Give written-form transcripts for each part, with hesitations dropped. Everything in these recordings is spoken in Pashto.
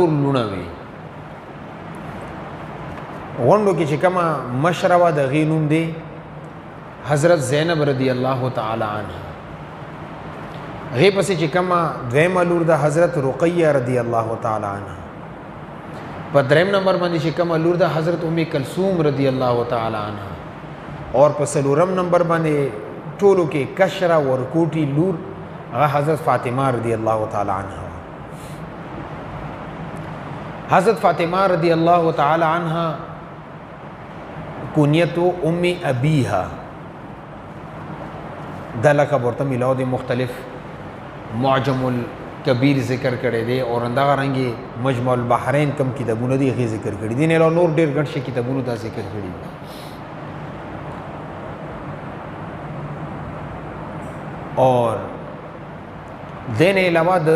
لونه وي. غونډو کې چې کومه مشره وه د هغې نوم دی حضرت زینب رضی الله تعالی عنها. هغې پسې چې کومه دویمه لور ده حضرت رقیه رضی الله تعالی عنها. په دریم نمبر باندې چې کومه لور ده حضرت ام کلثوم رضی الله تعالی عنها. اور په څلورم نمبر باندې ټولو کې کشره ورکوټي لور هغه حضرت فاطمه رضی الله تعالی عنها. حضرت فاطمه رضی الله تعالی عنها کنیت ام ابیها دا لقب ورته ملاو دی. مختلف معجم الکبیر ذکر کړی دی اور اندغه رنګي مجمع البحرین کم کتابونه دي هغې ذکر کړي دي. نه نور ډېر ګڼ شي کتابونو دا ذکر کړي دي. اور دین علاوه د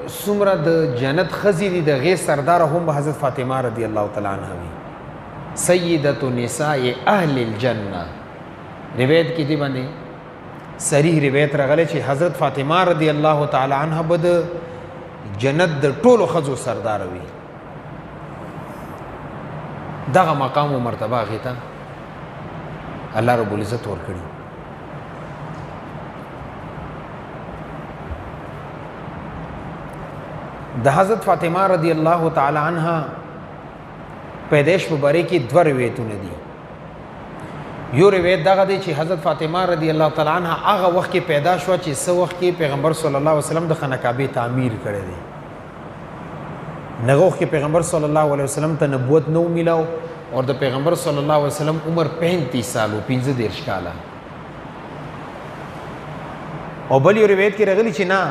څومره د جنت ښځې دي د هغې سرداره هم حضرت فاطمه رضی الله تعالی عنها وي. سیدة نساء اهل الجنه روایت کې دی باندې صریح روایت راغلی چې حضرت فاطمه رضی الله تعالی عنها به د جنت د ټولو ښځو سرداره وي. دغه مقام و مرتبه هغې ته الله رب العزت ورکړي. د حضرت فاطمه رضی الله تعالی عنها پیدائش په باره کې دوه روایتونه دي. یو روایت دغه دی چې حضرت فاطمه رضی الله تعالی عنها هغه وخت کې پیدا شوه چې څه وخت کې پیغمبر صلی الله علیه وسلم د خانه کعبې تعمیر کړی دی. هغه وخت کې پیغمبر صلی الله علیه وسلم ته نبوت نه و میلاو اور د پیغمبر صلی الله علیه وسلم عمر 35 سال و 15 کاله. او بل یو روایت کې راغلی چې نه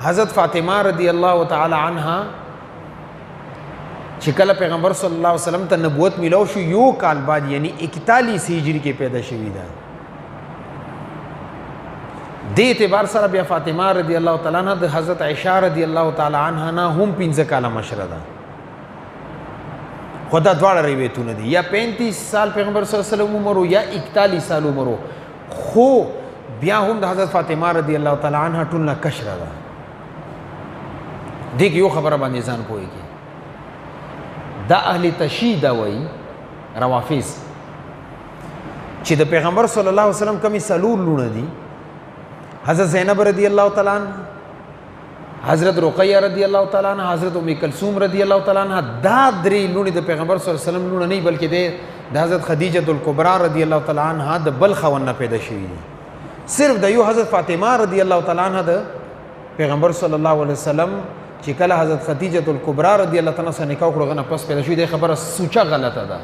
حضرت فاطمه رضی الله تعالی عنها چې کله پیغمبر صلی الله علیه وسلم ته نبوت میلاو شو یو کال بعد یعنی 41 هجری کې پیدا شوې ده. دې اعتبار سره بیا فاطمه رضی الله تعالی عنها د حضرت عائشہ رضی الله تعالی عنها نه هم 15 کاله مشره ده. خدا دواړه روایتونه دي یا 35 سال پیغمبر صلی الله علیه وسلم عمر یا 41 سال عمر خو بیا هم د حضرت فاطمه رضی الله تعالی عنها ټول نه کشره ده. دې کې یو خبره باندې ځان پوهیږي دا اهل تشیع دا وایي روافض چې د پیغمبر صلی الله علیه وسلم کمی څلور لوڼه دي حضرت زینب رضی الله تعالی عنها حضرت رقیه رضی الله تعالی عنها حضرت ام کلثوم رضی الله تعالی عنها دا درې لوڼې د پیغمبر صلی الله علیه وسلم لوڼه نه بلکې د حضرت خدیجه الکبرى رضی الله تعالی عنها د بل خاوند نه پیدا شوي دي. صرف د یو حضرت فاطمه رضی الله تعالی عنها د پیغمبر صلی الله علیه وسلم چې کله حضرت خدیجه الکبرى رضی الله تعالی عنها نکاح وکړو غنه پس پیدا شوې ده خبره سوچه غلطه ده.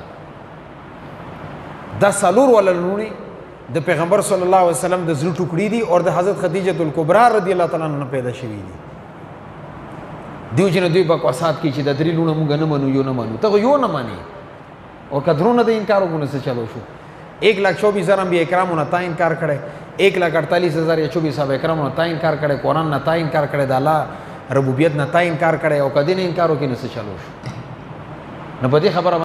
دا څلور ولرونی د پیغمبر صلی الله علیه وسلم د زړه ټوکړي دي او د حضرت خدیجه الکبرى رضی الله تعالی عنها پیدا شوې دي. دیو جن دوی بکواسات کی چې د درې لونه مونږ نه منو یو نه منو ته یو نه مانی او کدرونه د انکار وګونه څه چلو شو 1,24,000 انبیاء کرامو تا انکار کړي 1,48,000 یا 24 صحابه کرامو تا انکار کړي قرآن نه تا انکار کړي د الله ربوبیت نه تا انکار کړي او کدی نه انکار وکړي نو څه چلو شو. نو په دې خبره